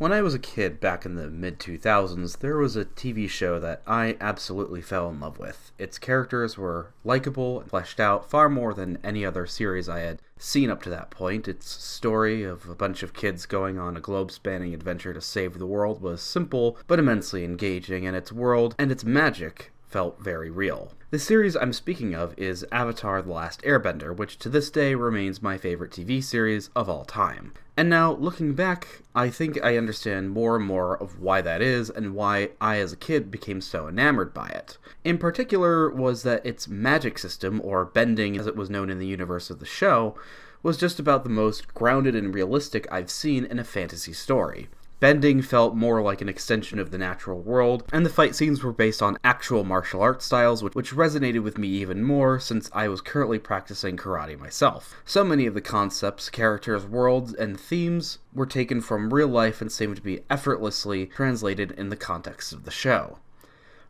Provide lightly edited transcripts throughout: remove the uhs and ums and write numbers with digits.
When I was a kid back in the mid-2000s, there was a TV show that I absolutely fell in love with. Its characters were likable and fleshed out far more than any other series I had seen up to that point. Its story of a bunch of kids going on a globe-spanning adventure to save the world was simple but immensely engaging, and its world and its magic felt very real. The series I'm speaking of is Avatar: The Last Airbender, which to this day remains my favorite TV series of all time. And now, looking back, I think I understand more and more of why that is and why I as a kid became so enamored by it. In particular was that its magic system, or bending as it was known in the universe of the show, was just about the most grounded and realistic I've seen in a fantasy story. Bending felt more like an extension of the natural world, and the fight scenes were based on actual martial arts styles, which resonated with me even more since I was currently practicing karate myself. So many of the concepts, characters, worlds, and themes were taken from real life and seemed to be effortlessly translated in the context of the show.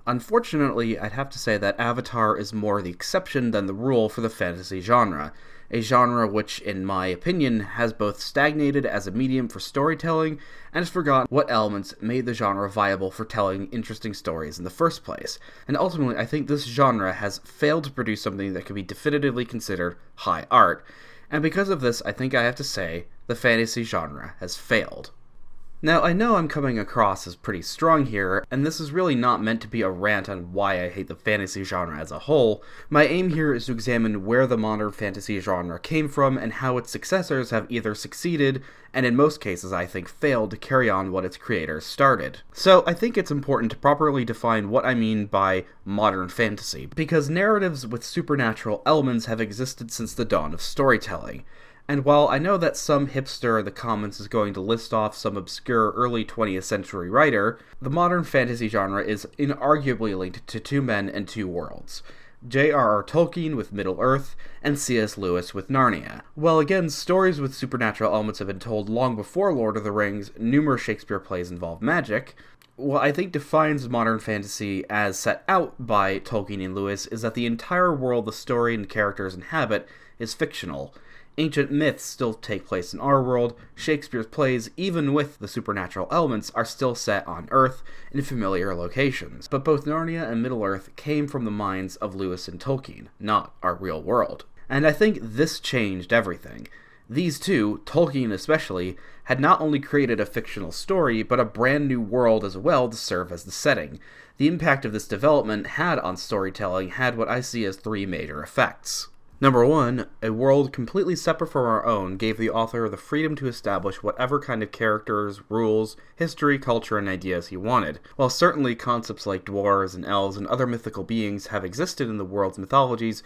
Unfortunately, I'd have to say that Avatar is more the exception than the rule for the fantasy genre, a genre which, in my opinion, has both stagnated as a medium for storytelling and has forgotten what elements made the genre viable for telling interesting stories in the first place. And ultimately, I think this genre has failed to produce something that could be definitively considered high art, and because of this, I think I have to say, the fantasy genre has failed. Now, I know I'm coming across as pretty strong here, and this is really not meant to be a rant on why I hate the fantasy genre as a whole. My aim here is to examine where the modern fantasy genre came from and how its successors have either succeeded, and in most cases I think failed to carry on what its creators started. So I think it's important to properly define what I mean by modern fantasy, because narratives with supernatural elements have existed since the dawn of storytelling. And while I know that some hipster in the comments is going to list off some obscure early 20th century writer, the modern fantasy genre is inarguably linked to two men and two worlds. J.R.R. Tolkien with Middle-earth, and C.S. Lewis with Narnia. While again, stories with supernatural elements have been told long before Lord of the Rings, numerous Shakespeare plays involve magic. What I think defines modern fantasy as set out by Tolkien and Lewis is that the entire world the story and characters inhabit is fictional. Ancient myths still take place in our world, Shakespeare's plays, even with the supernatural elements, are still set on Earth in familiar locations. But both Narnia and Middle-earth came from the minds of Lewis and Tolkien, not our real world. And I think this changed everything. These two, Tolkien especially, had not only created a fictional story, but a brand new world as well to serve as the setting. The impact of this development on storytelling had what I see as three major effects. Number one, a world completely separate from our own gave the author the freedom to establish whatever kind of characters, rules, history, culture, and ideas he wanted. While certainly concepts like dwarves and elves and other mythical beings have existed in the world's mythologies,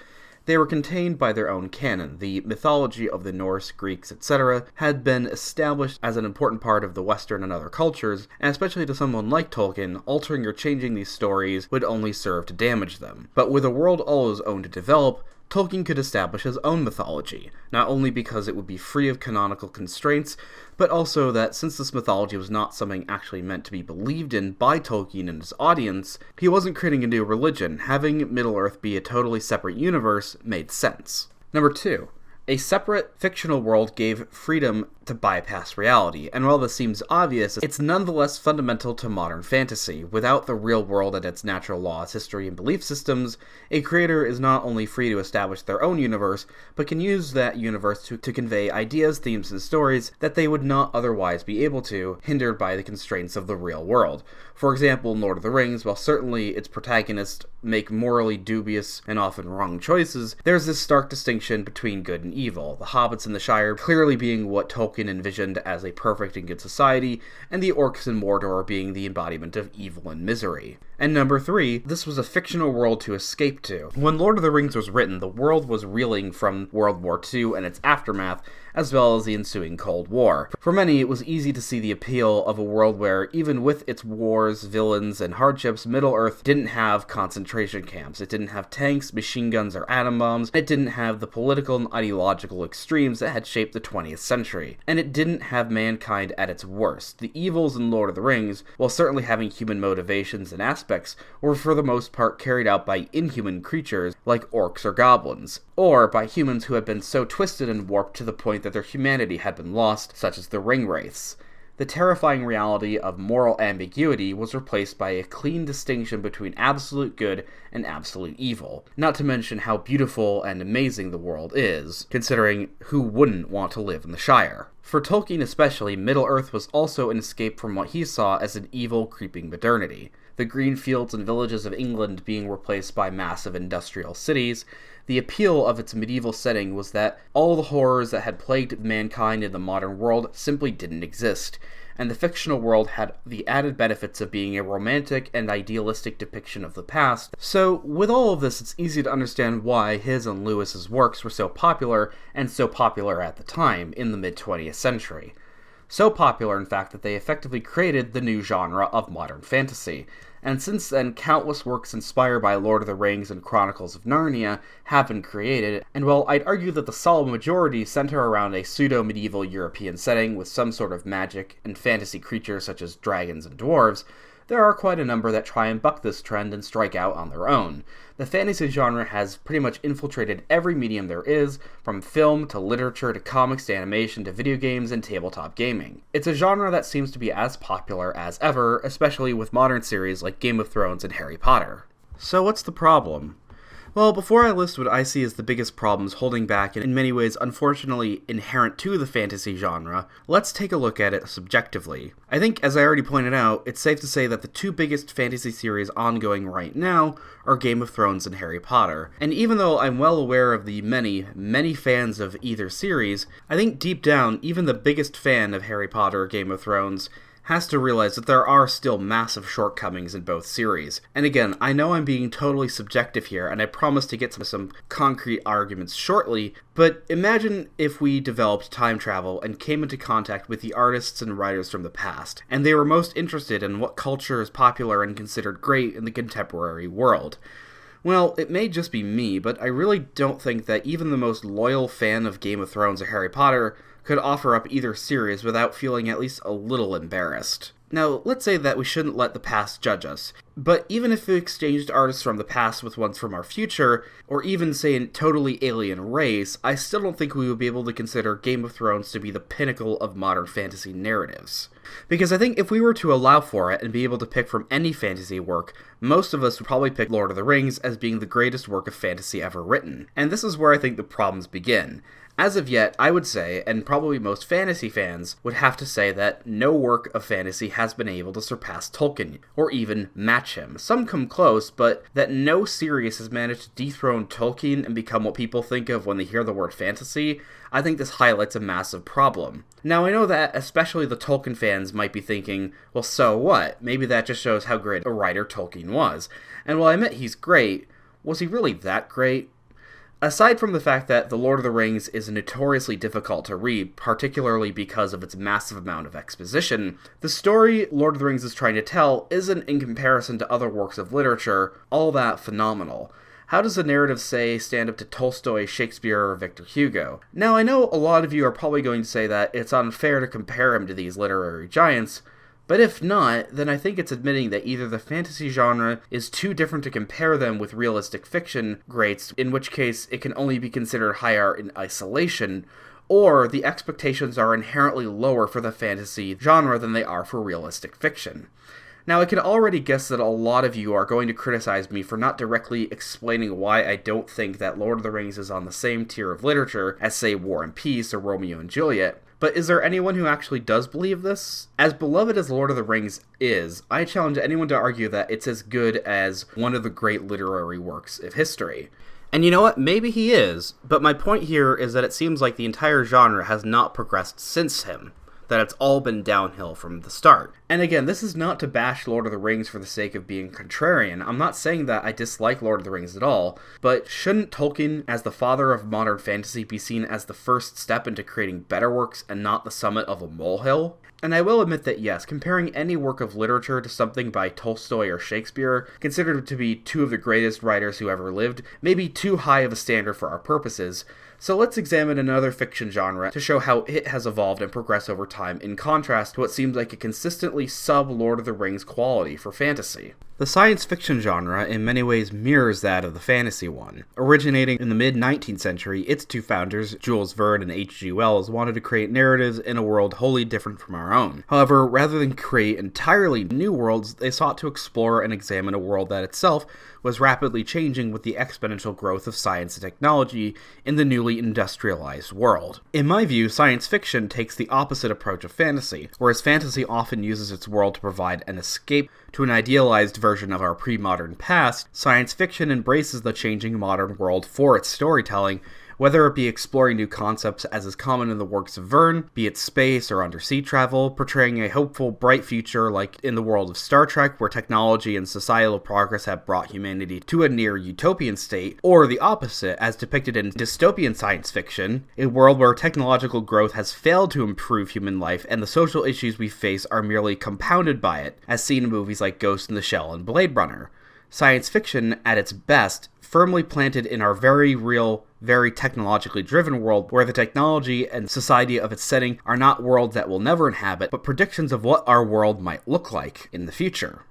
they were contained by their own canon. The mythology of the Norse, Greeks, etc. had been established as an important part of the Western and other cultures, and especially to someone like Tolkien, altering or changing these stories would only serve to damage them. But with a world all his own to develop, Tolkien could establish his own mythology, not only because it would be free of canonical constraints, but also that since this mythology was not something actually meant to be believed in by Tolkien and his audience, he wasn't creating a new religion. Having Middle-earth be a totally separate universe made sense. Number two, a separate fictional world gave freedom to bypass reality, and while this seems obvious, it's nonetheless fundamental to modern fantasy. Without the real world and its natural laws, history, and belief systems, a creator is not only free to establish their own universe, but can use that universe to convey ideas, themes, and stories that they would not otherwise be able to, hindered by the constraints of the real world. For example, in Lord of the Rings, while certainly its protagonists make morally dubious and often wrong choices, there's this stark distinction between good and evil, the hobbits in the Shire clearly being what Tolkien envisioned as a perfect and good society, and the orcs in Mordor being the embodiment of evil and misery. And number three, this was a fictional world to escape to. When Lord of the Rings was written, the world was reeling from World War II and its aftermath, as well as the ensuing Cold War. For many, it was easy to see the appeal of a world where, even with its wars, villains, and hardships, Middle-earth didn't have concentration camps. It didn't have tanks, machine guns, or atom bombs. It didn't have the political and ideological extremes that had shaped the 20th century. And it didn't have mankind at its worst. The evils in Lord of the Rings, while certainly having human motivations and aspects, were for the most part carried out by inhuman creatures like orcs or goblins, or by humans who had been so twisted and warped to the point that their humanity had been lost, such as the Ringwraiths. the terrifying reality of moral ambiguity was replaced by a clean distinction between absolute good and absolute evil. Not to mention how beautiful and amazing the world is, considering who wouldn't want to live in the Shire. For Tolkien especially, Middle-earth was also an escape from what he saw as an evil, creeping modernity. The green fields and villages of England being replaced by massive industrial cities, the appeal of its medieval setting was that all the horrors that had plagued mankind in the modern world simply didn't exist, and the fictional world had the added benefits of being a romantic and idealistic depiction of the past. So, with all of this, it's easy to understand why his and Lewis's works were so popular, and so popular at the time, in the mid-20th century. So popular, in fact, that they effectively created the new genre of modern fantasy. And since then, countless works inspired by Lord of the Rings and Chronicles of Narnia have been created, and while I'd argue that the solid majority center around a pseudo-medieval European setting with some sort of magic and fantasy creatures such as dragons and dwarves, there are quite a number that try and buck this trend and strike out on their own. The fantasy genre has pretty much infiltrated every medium there is, from film to literature to comics to animation to video games and tabletop gaming. It's a genre that seems to be as popular as ever, especially with modern series like Game of Thrones and Harry Potter. So what's the problem? Well, before I list what I see as the biggest problems holding back and in many ways unfortunately inherent to the fantasy genre, let's take a look at it subjectively. I think, as I already pointed out, it's safe to say that the two biggest fantasy series ongoing right now are Game of Thrones and Harry Potter. And even though I'm well aware of the many fans of either series, I think deep down, even the biggest fan of Harry Potter or Game of Thrones has to realize that there are still massive shortcomings in both series. And again, I know I'm being totally subjective here, and I promise to get to some concrete arguments shortly, but imagine if we developed time travel and came into contact with the artists and writers from the past, and they were most interested in what culture is popular and considered great in the contemporary world. Well, it may just be me, but I really don't think that even the most loyal fan of Game of Thrones or Harry Potter could offer up either series without feeling at least a little embarrassed. Now, let's say that we shouldn't let the past judge us, but even if we exchanged artists from the past with ones from our future, or even say a totally alien race, I still don't think we would be able to consider Game of Thrones to be the pinnacle of modern fantasy narratives. Because I think if we were to allow for it and be able to pick from any fantasy work, most of us would probably pick Lord of the Rings as being the greatest work of fantasy ever written. And this is where I think the problems begin. As of yet, I would say, and probably most fantasy fans would have to say, that no work of fantasy has been able to surpass Tolkien, or even match him. Some come close, but that no series has managed to dethrone Tolkien and become what people think of when they hear the word fantasy, I think this highlights a massive problem. Now, I know that especially the Tolkien fans might be thinking, well, so what? Maybe that just shows how great a writer Tolkien was. And while I admit he's great, was he really that great? Aside from the fact that The Lord of the Rings is notoriously difficult to read, particularly because of its massive amount of exposition, the story Lord of the Rings is trying to tell isn't, in comparison to other works of literature, all that phenomenal. How does the narrative, say, stand up to Tolstoy, Shakespeare, or Victor Hugo? Now, I know a lot of you are probably going to say that it's unfair to compare him to these literary giants, but if not, then I think it's admitting that either the fantasy genre is too different to compare them with realistic fiction greats, in which case it can only be considered high art in isolation, or the expectations are inherently lower for the fantasy genre than they are for realistic fiction. Now, I can already guess that a lot of you are going to criticize me for not directly explaining why I don't think that Lord of the Rings is on the same tier of literature as, say, War and Peace or Romeo and Juliet. But is there anyone who actually does believe this? As beloved as Lord of the Rings is, I challenge anyone to argue that it's as good as one of the great literary works of history. And you know what? Maybe he is, but my point here is that it seems like the entire genre has not progressed since him. That it's all been downhill from the start. And again, this is not to bash Lord of the Rings for the sake of being contrarian. I'm not saying that I dislike Lord of the Rings at all, but shouldn't Tolkien, as the father of modern fantasy, be seen as the first step into creating better works and not the summit of a molehill? And I will admit that yes, comparing any work of literature to something by Tolstoy or Shakespeare, considered to be two of the greatest writers who ever lived, may be too high of a standard for our purposes. So let's examine another fiction genre to show how it has evolved and progressed over time in contrast to what seems like a consistently sub-Lord of the Rings quality for fantasy. The science fiction genre in many ways mirrors that of the fantasy one. Originating in the mid-19th century, its two founders, Jules Verne and H.G. Wells, wanted to create narratives in a world wholly different from our own. However, rather than create entirely new worlds, they sought to explore and examine a world that itself was rapidly changing with the exponential growth of science and technology in the newly industrialized world. In my view, science fiction takes the opposite approach of fantasy. Whereas fantasy often uses its world to provide an escape to an idealized version of our pre-modern past, science fiction embraces the changing modern world for its storytelling, whether it be exploring new concepts as is common in the works of Verne, be it space or undersea travel, portraying a hopeful, bright future like in the world of Star Trek where technology and societal progress have brought humanity to a near utopian state, or the opposite as depicted in dystopian science fiction, a world where technological growth has failed to improve human life and the social issues we face are merely compounded by it, as seen in movies like Ghost in the Shell and Blade Runner. Science fiction, at its best, firmly planted in our very real, very technologically driven world where the technology and society of its setting are not worlds that we'll never inhabit, but predictions of what our world might look like in the future.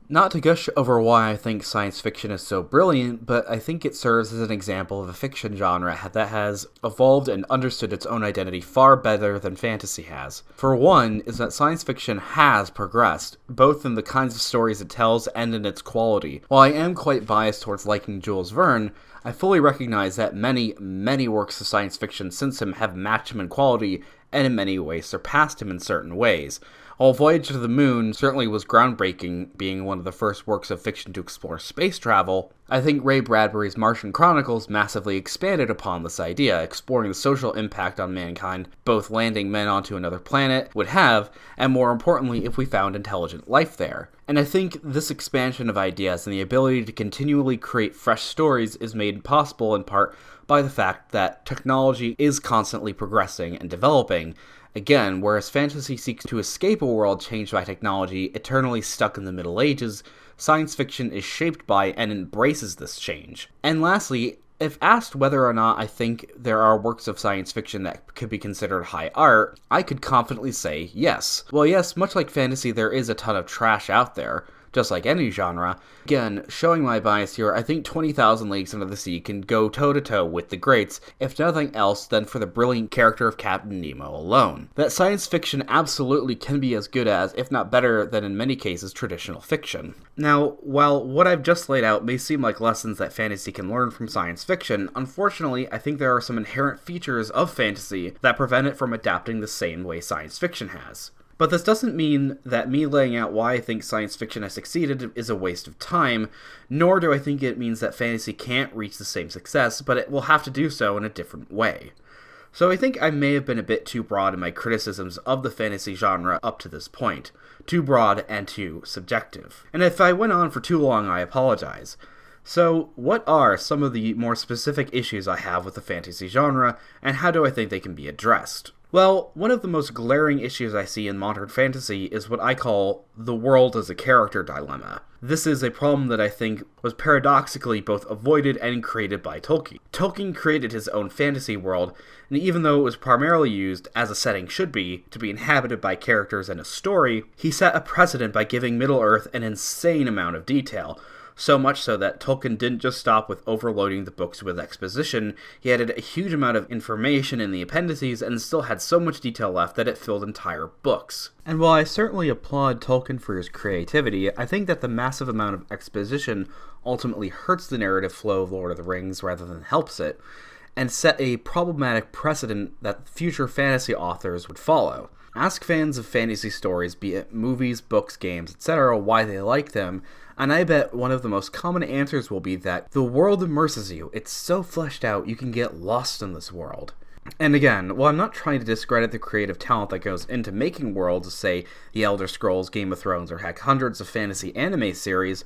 Not to gush over why I think science fiction is so brilliant, but I think it serves as an example of a fiction genre that has evolved and understood its own identity far better than fantasy has. For one, is that science fiction has progressed, both in the kinds of stories it tells and in its quality. While I am quite biased towards liking Jules Verne, I fully recognize that many works of science fiction since him have matched him in quality and in many ways surpassed him in certain ways. While Voyage to the Moon certainly was groundbreaking, being one of the first works of fiction to explore space travel, I think Ray Bradbury's Martian Chronicles massively expanded upon this idea, exploring the social impact on mankind both landing men onto another planet would have, and more importantly, if we found intelligent life there. And I think this expansion of ideas and the ability to continually create fresh stories is made possible in part by the fact that technology is constantly progressing and developing. Again, whereas fantasy seeks to escape a world changed by technology, eternally stuck in the Middle Ages, science fiction is shaped by and embraces this change. And lastly, if asked whether or not I think there are works of science fiction that could be considered high art, I could confidently say yes. Well, yes, much like fantasy, there is a ton of trash out there, just like any genre. Again, showing my bias here, I think 20,000 Leagues Under the Sea can go toe-to-toe with the greats, if nothing else than for the brilliant character of Captain Nemo alone. That science fiction absolutely can be as good as, if not better than in many cases, traditional fiction. Now, while what I've just laid out may seem like lessons that fantasy can learn from science fiction, unfortunately, I think there are some inherent features of fantasy that prevent it from adapting the same way science fiction has. But this doesn't mean that me laying out why I think science fiction has succeeded is a waste of time, nor do I think it means that fantasy can't reach the same success, but it will have to do so in a different way. So I think I may have been a bit too broad in my criticisms of the fantasy genre up to this point. Too broad and too subjective. And if I went on for too long, I apologize. So, what are some of the more specific issues I have with the fantasy genre, and how do I think they can be addressed? Well, one of the most glaring issues I see in modern fantasy is what I call the world as a character dilemma. This is a problem that I think was paradoxically both avoided and created by Tolkien. Tolkien created his own fantasy world, and even though it was primarily used, as a setting should be, to be inhabited by characters and a story, he set a precedent by giving Middle-earth an insane amount of detail. So much so that Tolkien didn't just stop with overloading the books with exposition, he added a huge amount of information in the appendices and still had so much detail left that it filled entire books. And while I certainly applaud Tolkien for his creativity, I think that the massive amount of exposition ultimately hurts the narrative flow of Lord of the Rings rather than helps it, and set a problematic precedent that future fantasy authors would follow. Ask fans of fantasy stories, be it movies, books, games, etc., why they like them, and I bet one of the most common answers will be that the world immerses you. It's so fleshed out, you can get lost in this world. And again, while I'm not trying to discredit the creative talent that goes into making worlds, say The Elder Scrolls, Game of Thrones, or heck, hundreds of fantasy anime series,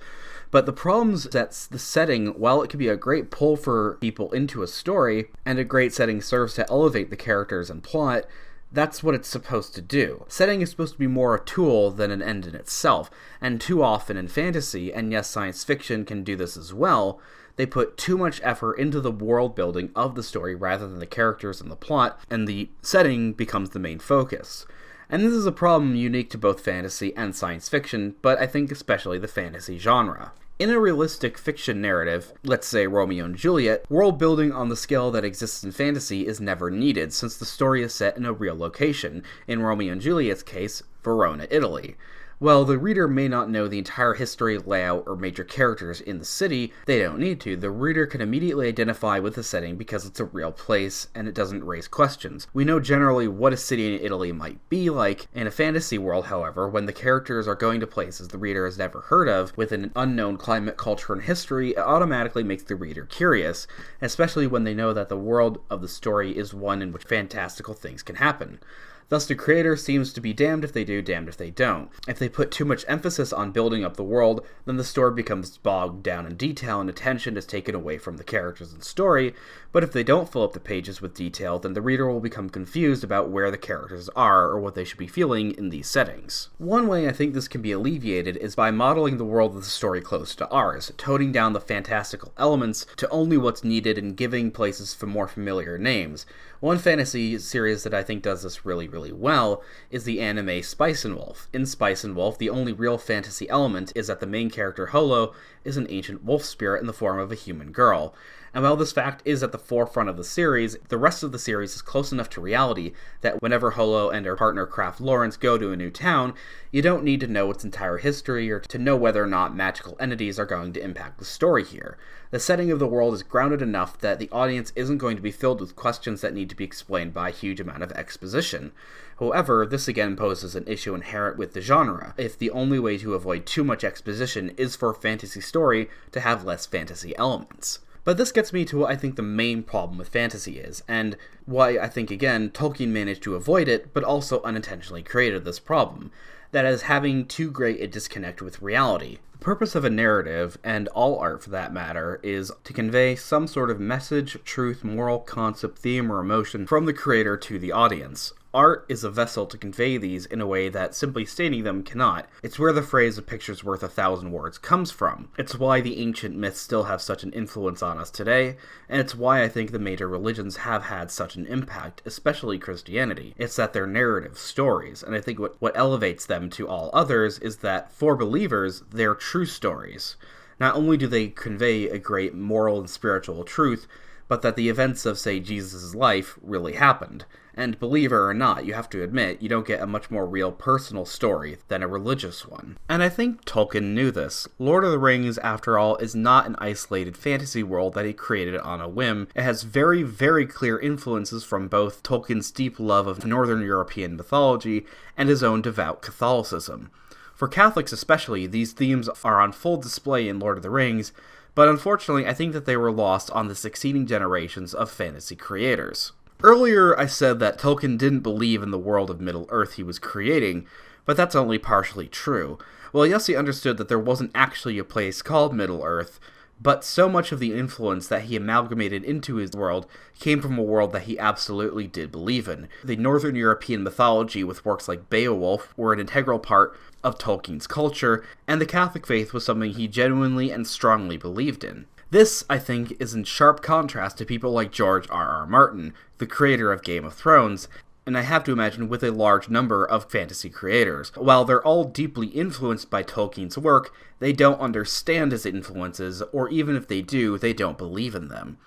but the problems that the setting, while it can be a great pull for people into a story, and a great setting serves to elevate the characters and plot, that's what it's supposed to do. Setting is supposed to be more a tool than an end in itself, and too often in fantasy, and yes, science fiction can do this as well, they put too much effort into the world building of the story rather than the characters and the plot, and the setting becomes the main focus. And this is a problem unique to both fantasy and science fiction, but I think especially the fantasy genre. In a realistic fiction narrative, let's say Romeo and Juliet, world building on the scale that exists in fantasy is never needed since the story is set in a real location, in Romeo and Juliet's case, Verona, Italy. While the reader may not know the entire history, layout, or major characters in the city, they don't need to. The reader can immediately identify with the setting because it's a real place and it doesn't raise questions. We know generally what a city in Italy might be like. In a fantasy world, however, when the characters are going to places the reader has never heard of, with an unknown climate, culture, and history, it automatically makes the reader curious, especially when they know that the world of the story is one in which fantastical things can happen. Thus, the creator seems to be damned if they do, damned if they don't. If they put too much emphasis on building up the world, then the story becomes bogged down in detail and attention is taken away from the characters and story, but if they don't fill up the pages with detail, then the reader will become confused about where the characters are or what they should be feeling in these settings. One way I think this can be alleviated is by modeling the world of the story close to ours, toning down the fantastical elements to only what's needed and giving places for more familiar names. One fantasy series that I think does this really well is the anime Spice and Wolf. In Spice and Wolf, the only real fantasy element is that the main character, Holo, is an ancient wolf spirit in the form of a human girl. And while this fact is at the forefront of the series, the rest of the series is close enough to reality that whenever Holo and her partner Kraft Lawrence go to a new town, you don't need to know its entire history or to know whether or not magical entities are going to impact the story here. The setting of the world is grounded enough that the audience isn't going to be filled with questions that need to be explained by a huge amount of exposition. However, this again poses an issue inherent with the genre, if the only way to avoid too much exposition is for a fantasy story to have less fantasy elements. But this gets me to what I think the main problem with fantasy is, and why I think, again, Tolkien managed to avoid it, but also unintentionally created this problem. That is having too great a disconnect with reality. The purpose of a narrative, and all art for that matter, is to convey some sort of message, truth, moral concept, theme, or emotion from the creator to the audience. Art is a vessel to convey these in a way that simply stating them cannot. It's where the phrase "a picture's worth 1,000 words" comes from. It's why the ancient myths still have such an influence on us today, and it's why I think the major religions have had such an impact, especially Christianity. It's that they're narrative stories, and I think what elevates them to all others is that, for believers, they're true stories. Not only do they convey a great moral and spiritual truth, but that the events of, say, Jesus' life really happened. And believer or not, you have to admit, you don't get a much more real personal story than a religious one. And I think Tolkien knew this. Lord of the Rings, after all, is not an isolated fantasy world that he created on a whim. It has very, very clear influences from both Tolkien's deep love of Northern European mythology and his own devout Catholicism. For Catholics especially, these themes are on full display in Lord of the Rings, but unfortunately I think that they were lost on the succeeding generations of fantasy creators. Earlier, I said that Tolkien didn't believe in the world of Middle-earth he was creating, but that's only partially true. Well, yes, he understood that there wasn't actually a place called Middle-earth, but so much of the influence that he amalgamated into his world came from a world that he absolutely did believe in. The Northern European mythology with works like Beowulf were an integral part of Tolkien's culture, and the Catholic faith was something he genuinely and strongly believed in. This, I think, is in sharp contrast to people like George R.R. Martin, the creator of Game of Thrones, and I have to imagine with a large number of fantasy creators. While they're all deeply influenced by Tolkien's work, they don't understand his influences, or even if they do, they don't believe in them.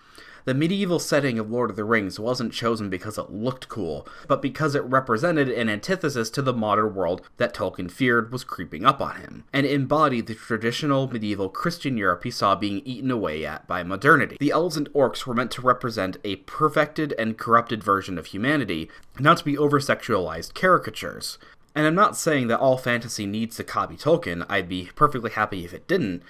The medieval setting of Lord of the Rings wasn't chosen because it looked cool, but because it represented an antithesis to the modern world that Tolkien feared was creeping up on him, and embodied the traditional medieval Christian Europe he saw being eaten away at by modernity. The elves and orcs were meant to represent a perfected and corrupted version of humanity, not to be over-sexualized caricatures. And I'm not saying that all fantasy needs to copy Tolkien, I'd be perfectly happy if it didn't,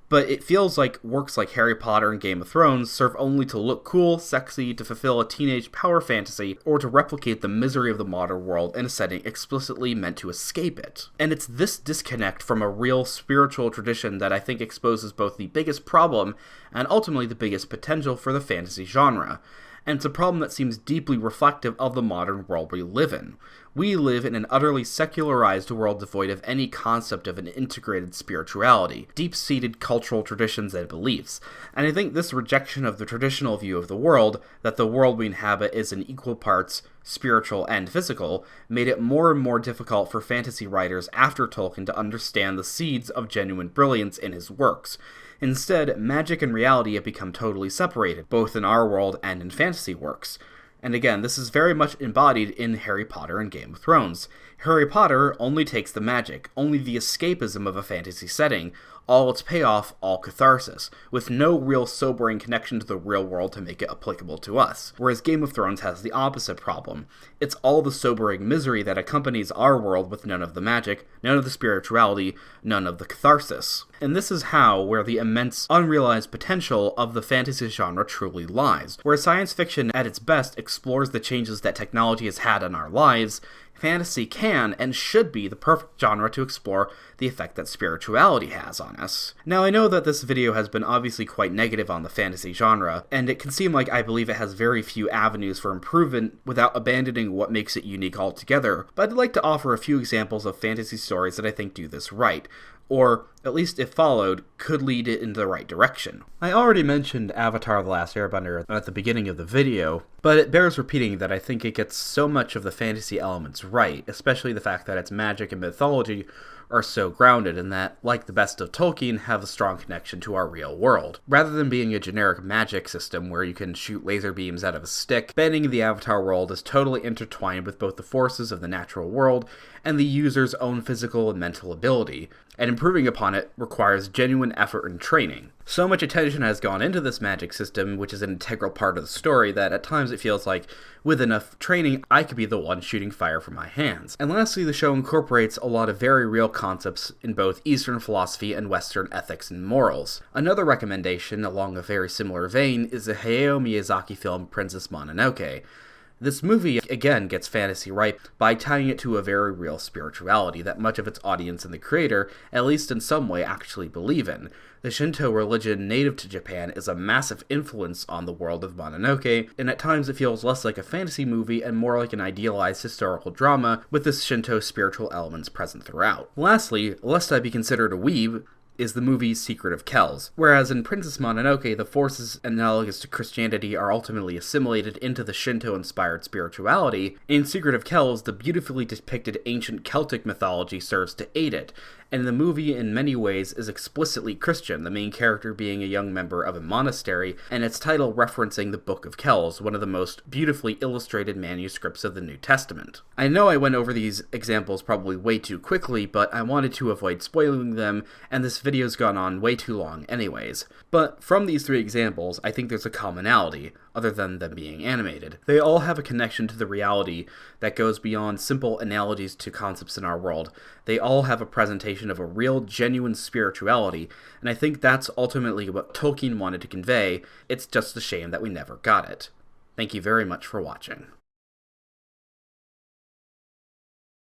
but it feels like works like Harry Potter and Game of Thrones serve only to look cool, sexy, to fulfill a teenage power fantasy, or to replicate the misery of the modern world in a setting explicitly meant to escape it. And it's this disconnect from a real spiritual tradition that I think exposes both the biggest problem and ultimately the biggest potential for the fantasy genre. And it's a problem that seems deeply reflective of the modern world we live in. We live in an utterly secularized world devoid of any concept of an integrated spirituality, deep-seated cultural traditions and beliefs, and I think this rejection of the traditional view of the world, that the world we inhabit is in equal parts spiritual and physical, made it more and more difficult for fantasy writers after Tolkien to understand the seeds of genuine brilliance in his works. Instead, magic and reality have become totally separated, both in our world and in fantasy works. And again, this is very much embodied in Harry Potter and Game of Thrones. Harry Potter only takes the magic, only the escapism of a fantasy setting, all its payoff, all catharsis, with no real sobering connection to the real world to make it applicable to us. Whereas Game of Thrones has the opposite problem. It's all the sobering misery that accompanies our world with none of the magic, none of the spirituality, none of the catharsis. And this is where the immense, unrealized potential of the fantasy genre truly lies. Where science fiction at its best explores the changes that technology has had on our lives, fantasy can and should be the perfect genre to explore the effect that spirituality has on us. Now, I know that this video has been obviously quite negative on the fantasy genre, and it can seem like I believe it has very few avenues for improvement without abandoning what makes it unique altogether, but I'd like to offer a few examples of fantasy stories that I think do this right, or, at least if followed, could lead it in the right direction. I already mentioned Avatar: The Last Airbender at the beginning of the video, but it bears repeating that I think it gets so much of the fantasy elements right, especially the fact that its magic and mythology are so grounded and that, like the best of Tolkien, have a strong connection to our real world. Rather than being a generic magic system where you can shoot laser beams out of a stick, bending the Avatar world is totally intertwined with both the forces of the natural world and the user's own physical and mental ability, and improving upon it requires genuine effort and training. So much attention has gone into this magic system, which is an integral part of the story, that at times it feels like, with enough training, I could be the one shooting fire from my hands. And lastly, the show incorporates a lot of very real concepts in both Eastern philosophy and Western ethics and morals. Another recommendation, along a very similar vein, is the Hayao Miyazaki film Princess Mononoke. This movie, again, gets fantasy right by tying it to a very real spirituality that much of its audience and the creator, at least in some way, actually believe in. The Shinto religion native to Japan is a massive influence on the world of Mononoke, and at times it feels less like a fantasy movie and more like an idealized historical drama with the Shinto spiritual elements present throughout. Lastly, lest I be considered a weeb, is the movie Secret of Kells. Whereas in Princess Mononoke, the forces analogous to Christianity are ultimately assimilated into the Shinto-inspired spirituality, in Secret of Kells, the beautifully depicted ancient Celtic mythology serves to aid it, and the movie in many ways is explicitly Christian, the main character being a young member of a monastery, and its title referencing the Book of Kells, one of the most beautifully illustrated manuscripts of the New Testament. I know I went over these examples probably way too quickly, but I wanted to avoid spoiling them, and this video's gone on way too long anyways. But from these three examples, I think there's a commonality, other than them being animated. They all have a connection to the reality that goes beyond simple analogies to concepts in our world. They all have a presentation of a real, genuine spirituality, and I think that's ultimately what Tolkien wanted to convey. It's just a shame that we never got it. Thank you very much for watching.